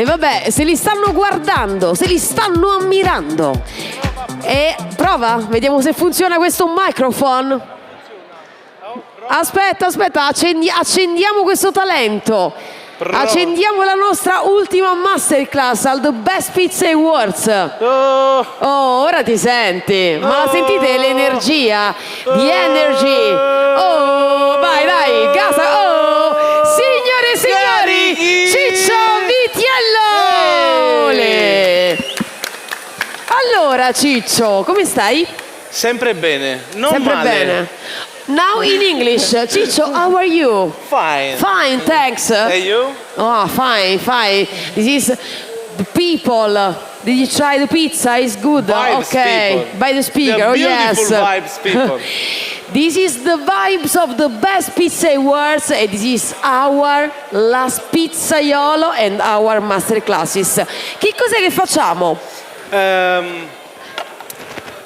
E vabbè, se li stanno guardando, se li stanno ammirando. E prova, vediamo se funziona questo microphone. Aspetta, accendiamo questo talento. Accendiamo la nostra ultima masterclass al The Best Pizza Awards. Oh, ora ti senti. Ma la sentite l'energia? The energy. Oh, vai, dai, gasa. Oh, signore e signori, Ciccio Vitiello. Allora, Ciccio, come stai? Sempre bene, non Sempre male. bene. Now in English, Ciccio, how are you? Fine. Fine, thanks. And you? Oh, fine. This is the people. Did you try the pizza? It's good. Vibes Okay. people. By the speaker. The Oh, beautiful yes. vibes people. This is the vibes of the Best Pizza Awards, and this is our last pizzaiolo and our master classes. Che cos'è che facciamo?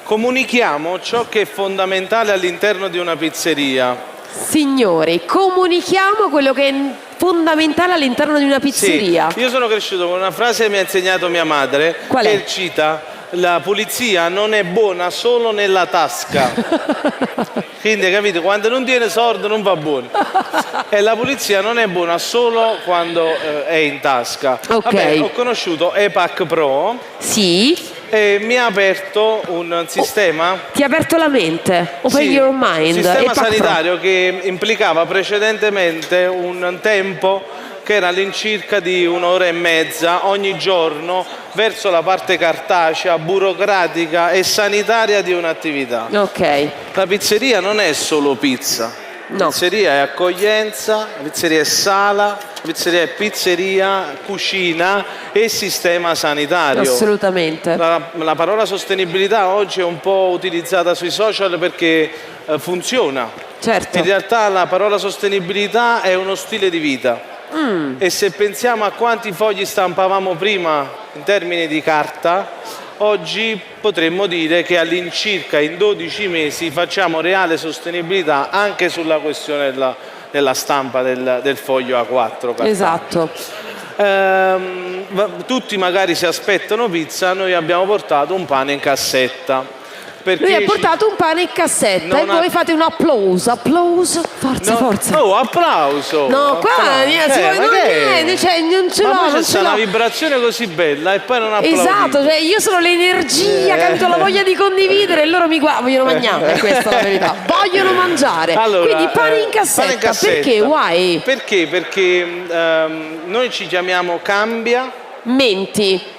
Comunichiamo ciò che è fondamentale all'interno di una pizzeria. Signori, comunichiamo quello che è fondamentale all'interno di una pizzeria. Sì, io sono cresciuto con una frase che mi ha insegnato mia madre. Qual è? Che cita: la pulizia non è buona solo nella tasca. Quindi, capite, quando non tiene soldi non va buono. E la pulizia non è buona solo quando è in tasca. Ok. Vabbè, ho conosciuto EPAC Pro. Sì. E mi ha aperto un sistema. Ti ha aperto la mente, open Sì, your mind. un sistema EPAC Pro. sanitario che implicava precedentemente un tempo che era all'incirca di 1 ora e mezza ogni giorno verso la parte cartacea, burocratica e sanitaria di un'attività. Ok. La pizzeria non è solo pizza. No. La pizzeria è accoglienza, la pizzeria è sala, la pizzeria è pizzeria, cucina e sistema sanitario. Assolutamente. La parola sostenibilità oggi è un po' utilizzata sui social perché funziona. Certo. In realtà la parola sostenibilità è uno stile di vita. E se pensiamo a quanti fogli stampavamo prima in termini di carta, oggi potremmo dire che all'incirca in 12 mesi facciamo reale sostenibilità anche sulla questione della stampa del foglio A4. cartaceo. Esatto. Tutti magari si aspettano pizza, noi abbiamo portato un pane in cassetta. Lui ha portato un pane in cassetta e voi fate un applauso, forza. Oh, applauso! No, qua applauso. non ce Ma l'ho, poi non c'è ce una l'ho. vibrazione così bella e poi non applaudite. Esatto, cioè io sono l'energia, capito? La voglia di condividere e loro mi guardano, vogliono mangiare, è questa la verità. Vogliono mangiare. Allora, quindi pane in cassetta. Perché? Why? Perché? Perché noi ci chiamiamo Cambia. Menti.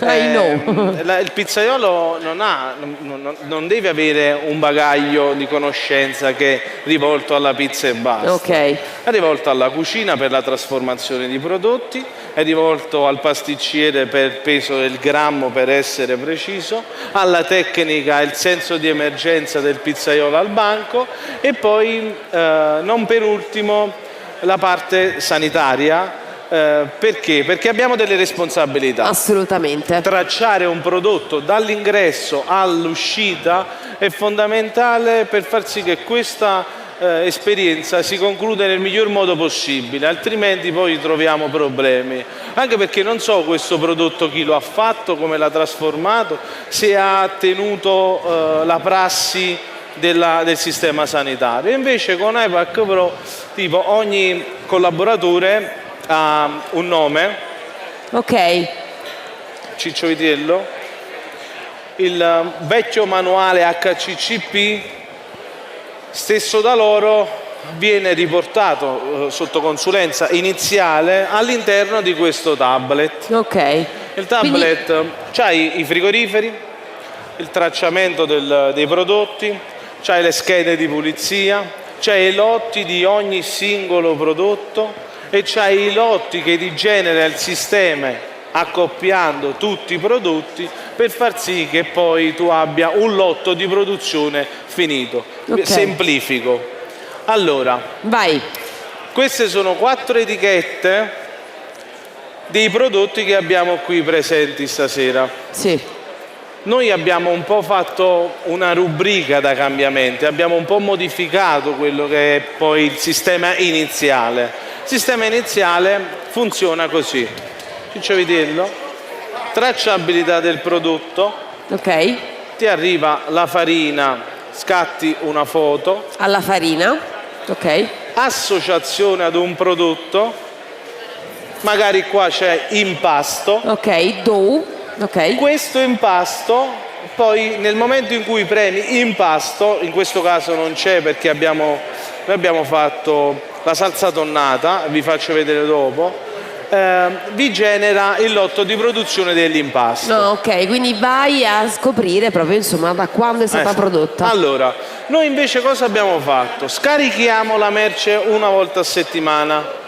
I know. Il pizzaiolo non deve avere un bagaglio di conoscenza che è rivolto alla pizza e basta. Ok. È rivolto alla cucina per la trasformazione di prodotti, è rivolto al pasticciere per peso del grammo, per essere preciso, alla tecnica, il senso di emergenza del pizzaiolo al banco e poi, non per ultimo, la parte sanitaria. Perché? Perché abbiamo delle responsabilità. Assolutamente. Tracciare un prodotto dall'ingresso all'uscita è fondamentale per far sì che questa esperienza si conclude nel miglior modo possibile, altrimenti poi troviamo problemi. Anche perché non so questo prodotto chi lo ha fatto, come l'ha trasformato, se ha tenuto la prassi del sistema sanitario. Invece con EPAC Pro, tipo, ogni collaboratore ha un nome. Ok. Ciccio Vitiello. Il vecchio manuale HCCP, stesso da loro, viene riportato sotto consulenza iniziale all'interno di questo tablet. Ok. Il tablet c'ha i frigoriferi, il tracciamento dei prodotti, c'ha le schede di pulizia, c'ha i lotti di ogni singolo prodotto e c'hai i lotti che ti genera il sistema accoppiando tutti i prodotti per far sì che poi tu abbia un lotto di produzione finito. Okay. Semplifico. Allora, vai. Queste sono 4 etichette dei prodotti che abbiamo qui presenti stasera. Sì. Noi abbiamo un po' fatto una rubrica da cambiamenti, abbiamo un po' modificato quello che è poi il sistema iniziale. Il sistema iniziale funziona così. Ciccio Vitiello, tracciabilità del prodotto, Ok. ti arriva la farina, scatti una foto, Alla farina. Ok. associazione ad un prodotto, magari qua c'è impasto, Ok. Dough. Ok. questo impasto poi nel momento in cui premi impasto, in questo caso non c'è perché noi abbiamo fatto la salsa tonnata, vi faccio vedere dopo, vi genera il lotto di produzione dell'impasto. No, ok, quindi vai a scoprire proprio insomma da quando è stata Esatto. prodotta. Allora, noi invece cosa abbiamo fatto? Scarichiamo la merce una volta a settimana.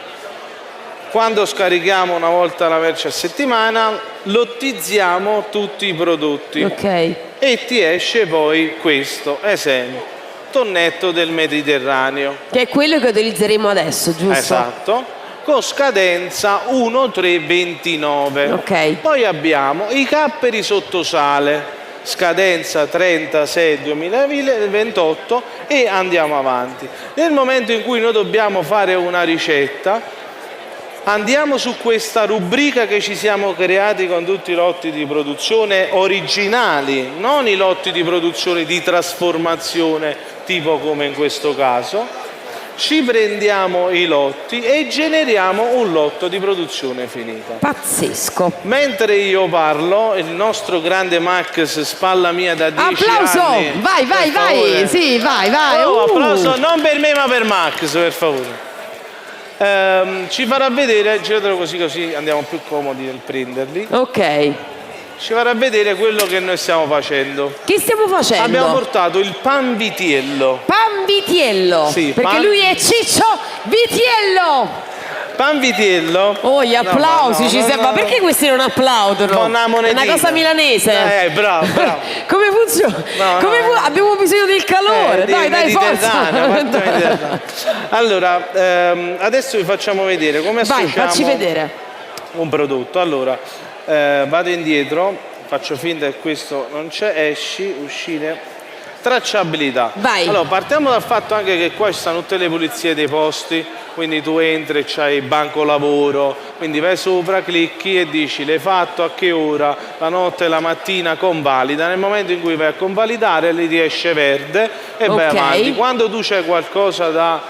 Quando scarichiamo una volta la merce a settimana, lottizziamo tutti i prodotti Ok. e ti esce poi questo, esempio, tonnetto del Mediterraneo. Che è quello che utilizzeremo adesso, giusto? Esatto. Con scadenza 1-3-29. Ok. Poi abbiamo i capperi sottosale, scadenza 36-2028 e andiamo avanti. Nel momento in cui noi dobbiamo fare una ricetta, andiamo su questa rubrica che ci siamo creati con tutti i lotti di produzione originali, non i lotti di produzione di trasformazione, tipo come in questo caso. Ci prendiamo i lotti e generiamo un lotto di produzione finita. Pazzesco. Mentre io parlo, il nostro grande Max, spalla mia da 10 Applauso! anni. Vai, vai, per vai! favore. Sì, vai, vai! Oh, applauso non per me ma per Max, per favore. Ci farà vedere, giratelo così andiamo più comodi nel prenderli. Ok. Ci farà vedere quello che noi stiamo facendo. Che stiamo facendo? Abbiamo portato il pan vitiello. Pan Vitiello. Sì, perché lui è Ciccio Vitiello. Pan vitiello. Oh, gli applausi ci sembra. no. Perché questi non applaudono? Con una È monetina. una cosa milanese. Bravo. Come funziona? No, Abbiamo bisogno del calore. Dai, forza. Mediterraneo. Allora, adesso vi facciamo vedere come Vai, associamo facci vedere. un prodotto. Allora, vado indietro, faccio finta che questo non c'è, uscire. Tracciabilità. Vai. Allora, partiamo dal fatto anche che qua ci stanno tutte le pulizie dei posti, quindi tu entri e c'hai il banco lavoro, quindi vai sopra, clicchi e dici l'hai fatto a che ora, la notte, la mattina, convalida. Nel momento in cui vai a convalidare lì ti esce verde e vai avanti. Quando tu c'hai qualcosa da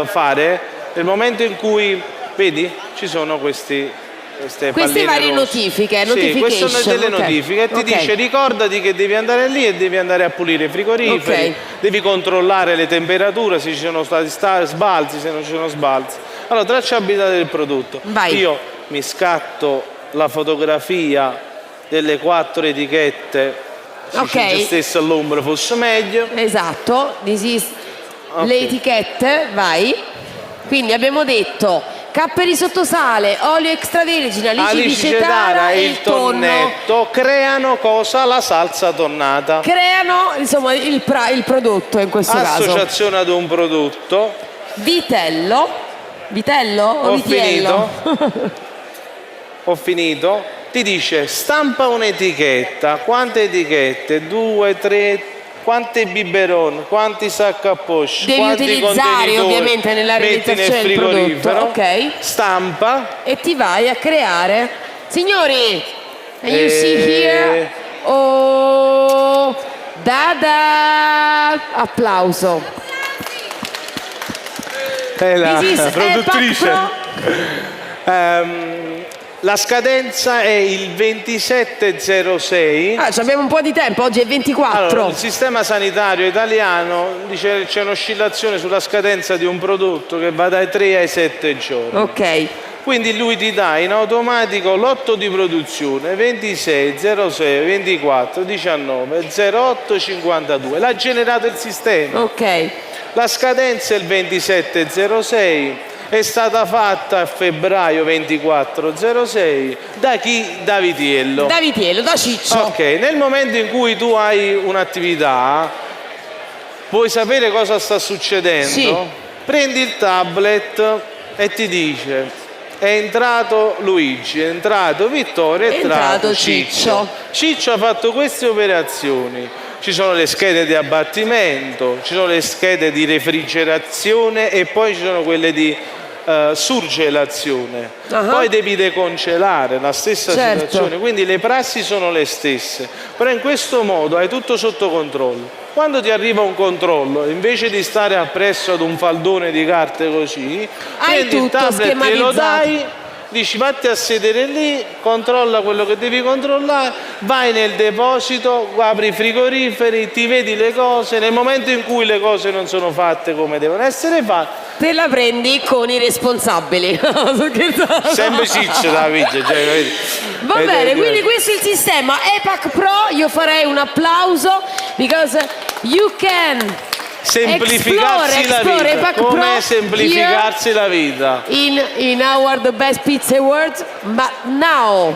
fare, nel momento in cui vedi ci sono queste varie notifiche. Sì, queste sono delle notifiche e ti dice ricordati che devi andare lì e devi andare a pulire i frigoriferi, devi controllare le temperature, se ci sono stati sbalzi, se non ci sono sbalzi. Allora, tracciabilità del prodotto. Vai. Io mi scatto la fotografia delle 4 etichette, se ci gestesse all'ombra fosse meglio. Esatto, le etichette, vai. Quindi abbiamo detto capperi sottosale, olio extravergine, alici di cetara e il tonnetto creano cosa? La salsa tonnata. Creano insomma il prodotto in questo caso. Associazione ad un prodotto. Vitello o vitiello? Ho finito. Ti dice stampa un'etichetta. Quante etichette? 2, 3. Quanti biberon, quanti sacca a poche, devi quanti utilizzare ovviamente nella realizzazione del prodotto. Ok. Stampa e ti vai a creare. Signori, can you see here? Oh, da applauso. È la This is produttrice. Pro. La scadenza è il 2706. Abbiamo un po' di tempo, oggi è 24. Allora, il sistema sanitario italiano dice che c'è un'oscillazione sulla scadenza di un prodotto che va dai 3 ai 7 giorni. Ok. Quindi lui ti dà in automatico l'otto di produzione 26 06 24 19 08 52. L'ha generato il sistema. Ok. La scadenza è il 2706. È stata fatta a febbraio 2406 da chi? Da Vitiello. Da Vitiello, da Ciccio. Ok, nel momento in cui tu hai un'attività, vuoi sapere cosa sta succedendo? Sì. Prendi il tablet e ti dice è entrato Luigi, è entrato Vittorio, è entrato Ciccio. Ciccio ha fatto queste operazioni. Ci sono le schede di abbattimento, ci sono le schede di refrigerazione e poi ci sono quelle di surge l'azione, poi devi decongelare la stessa situazione, quindi le prassi sono le stesse, però in questo modo hai tutto sotto controllo. Quando ti arriva un controllo, invece di stare appresso ad un faldone di carte così, prendi il tablet, glielo dai, dici vatti a sedere lì, controlla quello che devi controllare, vai nel deposito, apri i frigoriferi, ti vedi le cose, nel momento in cui le cose non sono fatte come devono essere fatte, te la prendi con i responsabili. sempre ciccio da vita, cioè, va bene, quindi questo è il sistema EPAC Pro. Io farei un applauso because you can semplificarsi la vita. Come semplificarsi la vita in our The Best Pizza Awards. But now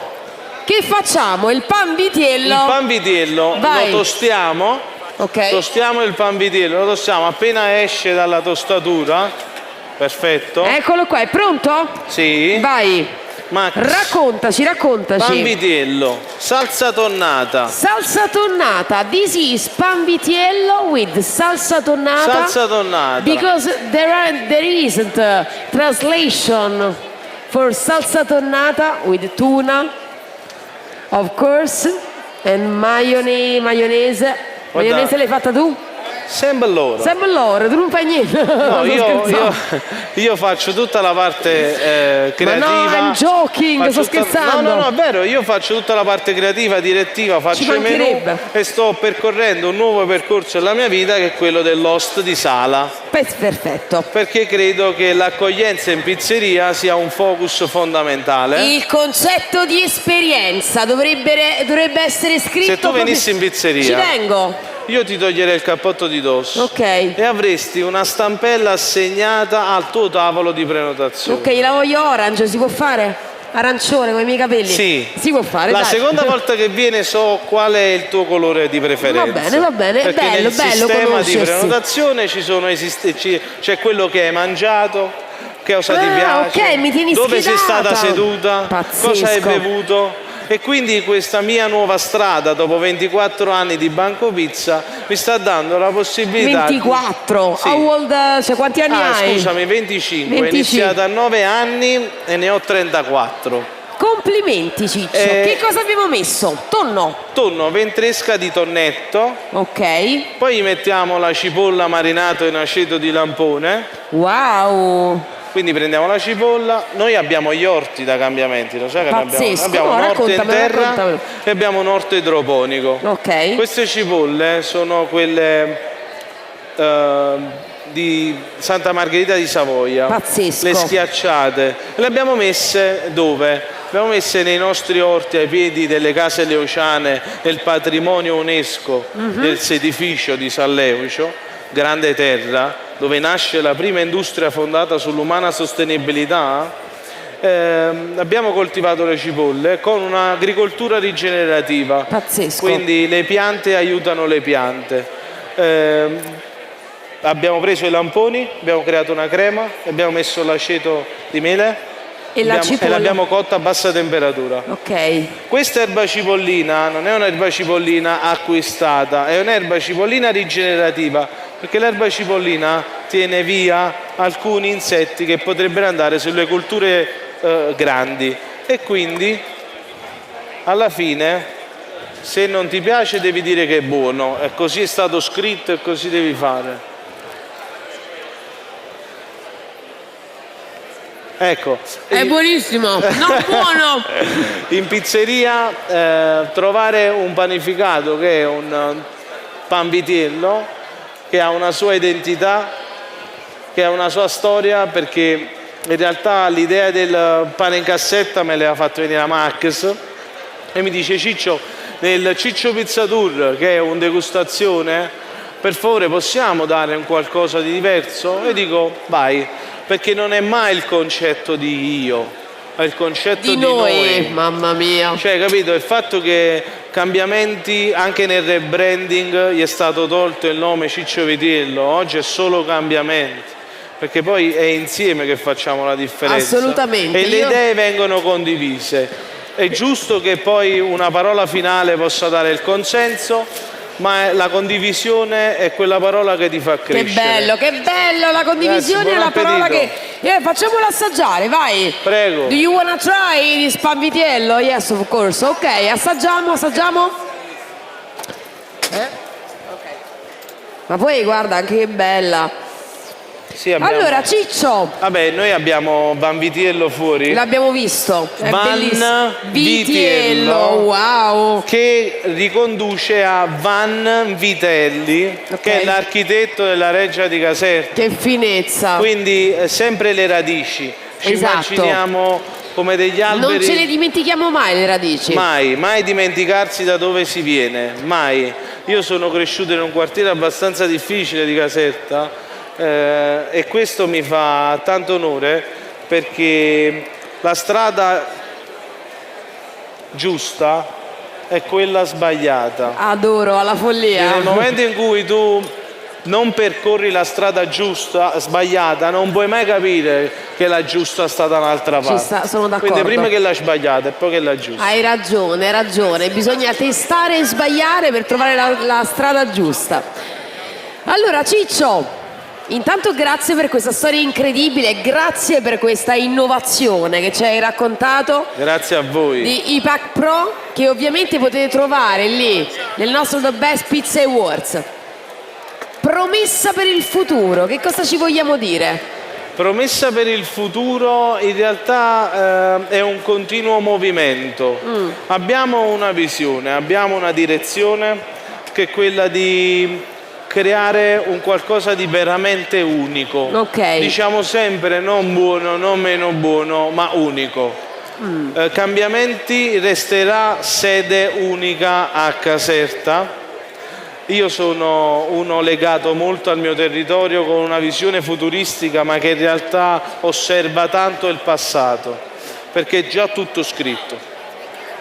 che facciamo? Il pan vitiello lo tostiamo. Tostiamo il pan vitiello, lo tostiamo appena esce dalla tostatura. Perfetto. Eccolo qua, è pronto? Sì. Vai. Max. Raccontaci. Pan vitiello, salsa tonnata. Salsa tonnata. This is pan vitiello with salsa tonnata. Salsa tonnata. Because there isn't a translation for salsa tonnata with tuna, of course, and mayonnaise. Mayonnaise l'hai fatta tu? Sempre loro, tu non fai niente. No, io faccio tutta la parte creativa. Ma no, I'm joking, sto scherzando. No, è vero, io faccio tutta la parte creativa, direttiva, faccio i menù e sto percorrendo un nuovo percorso nella mia vita che è quello dell'host di sala. Perfetto. Perché credo che l'accoglienza in pizzeria sia un focus fondamentale. Il concetto di esperienza dovrebbe essere scritto. Se tu venissi in pizzeria, ci vengo. Io ti toglierei il cappotto di dosso e avresti una stampella assegnata al tuo tavolo di prenotazione. Ok, la voglio orange, si può fare? Arancione come i miei capelli? Sì. Si può fare, la seconda volta che viene so qual è il tuo colore di preferenza. Va bene, perché bello, nel sistema conoscersi. di prenotazione c'è quello che hai mangiato, che cosa ti piace, ok, mi tieni dove sei schedata. stata seduta, Pazzesco. cosa hai bevuto. E quindi questa mia nuova strada, dopo 24 anni di Banco Pizza, mi sta dando la possibilità 24? Sì. How old, cioè quanti anni hai? Scusami, 25. Ho iniziato a 9 anni e ne ho 34. Complimenti Ciccio. Che cosa abbiamo messo? Tonno, ventresca di tonnetto. Ok. Poi gli mettiamo la cipolla marinata in aceto di lampone. Wow. Quindi prendiamo la cipolla, noi abbiamo gli orti da cambiamenti, lo sai che pazzesco. abbiamo un orto in terra raccontamelo. E abbiamo un orto idroponico. Ok. Queste cipolle sono quelle di Santa Margherita di Savoia. Pazzesco. Le schiacciate. Le abbiamo messe dove? Le abbiamo messe nei nostri orti ai piedi delle case leociane del patrimonio UNESCO del sedificio di San Leucio, grande terra, dove nasce la prima industria fondata sull'umana sostenibilità. Abbiamo coltivato le cipolle con un'agricoltura rigenerativa. Pazzesco. Quindi le piante aiutano le piante. Abbiamo preso i lamponi, abbiamo creato una crema, abbiamo messo l'aceto di mele e l'abbiamo cotta a bassa temperatura. Ok. Questa erba cipollina non è un'erba cipollina acquistata, è un'erba cipollina rigenerativa, perché l'erba cipollina tiene via alcuni insetti che potrebbero andare sulle colture grandi, e quindi alla fine, se non ti piace, devi dire che è buono, e così è stato scritto e così devi fare. Ecco, è buonissimo, non buono. In pizzeria trovare un panificato che è un pan vitiello, che ha una sua identità, che ha una sua storia, perché in realtà l'idea del pane in cassetta me l'ha fatto venire a Max e mi dice: Ciccio, nel Ciccio Pizza Tour, che è un degustazione, per favore possiamo dare un qualcosa di diverso? E dico vai, perché non è mai il concetto di io, è il concetto di noi. Mamma mia. Cioè, capito? Il fatto che cambiamenti, anche nel rebranding gli è stato tolto il nome Ciccio Vitiello, oggi è solo cambiamenti, perché poi è insieme che facciamo la differenza. Assolutamente. E le idee vengono condivise. È giusto che poi una parola finale possa dare il consenso, ma la condivisione è quella parola che ti fa crescere. Che bello, la condivisione è la parola che... facciamolo assaggiare, vai. Prego. Do you wanna try this panvitiello? Yes, of course. Ok, assaggiamo. Ma poi guarda anche che bella. Sì, abbiamo... Allora, Ciccio. Vabbè, noi abbiamo Vanvitiello fuori. L'abbiamo visto. È Van Vitiello, wow. Che riconduce a Van Vitelli, che è l'architetto della Reggia di Caserta. Che finezza. Quindi sempre le radici. Ci immaginiamo come degli alberi. Non ce le dimentichiamo mai le radici. Mai dimenticarsi da dove si viene, mai. Io sono cresciuto in un quartiere abbastanza difficile di Caserta. E questo mi fa tanto onore, perché la strada giusta è quella sbagliata. Adoro, alla follia. Nel momento in cui tu non percorri la strada giusta, sbagliata, non puoi mai capire che la giusta è stata un'altra parte. Sono d'accordo. Quindi prima che la sbagliata e poi che la giusta. Hai ragione. Bisogna testare e sbagliare per trovare la strada giusta. Allora, Ciccio, intanto grazie per questa storia incredibile, grazie per questa innovazione che ci hai raccontato. Grazie a voi. Di IPAC Pro, che ovviamente potete trovare lì nel nostro The Best Pizza Awards. Promessa per il futuro, che cosa ci vogliamo dire? Promessa per il futuro in realtà è un continuo movimento. Abbiamo una visione, abbiamo una direzione che è quella di creare un qualcosa di veramente unico. Diciamo sempre non buono, non meno buono, ma unico. Cambiamenti, resterà sede unica a Caserta. Io sono uno legato molto al mio territorio, con una visione futuristica, ma che in realtà osserva tanto il passato, perché è già tutto scritto.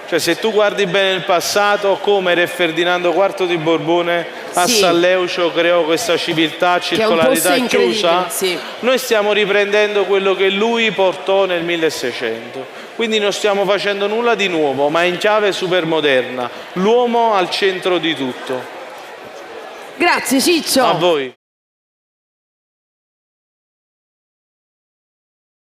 Cioè, se tu guardi bene il passato, come Re Ferdinando IV di Borbone a San Leucio creò questa civiltà a circolarità chiusa, noi stiamo riprendendo quello che lui portò nel 1600. Quindi non stiamo facendo nulla di nuovo, ma in chiave supermoderna. L'uomo al centro di tutto. Grazie Ciccio. A voi.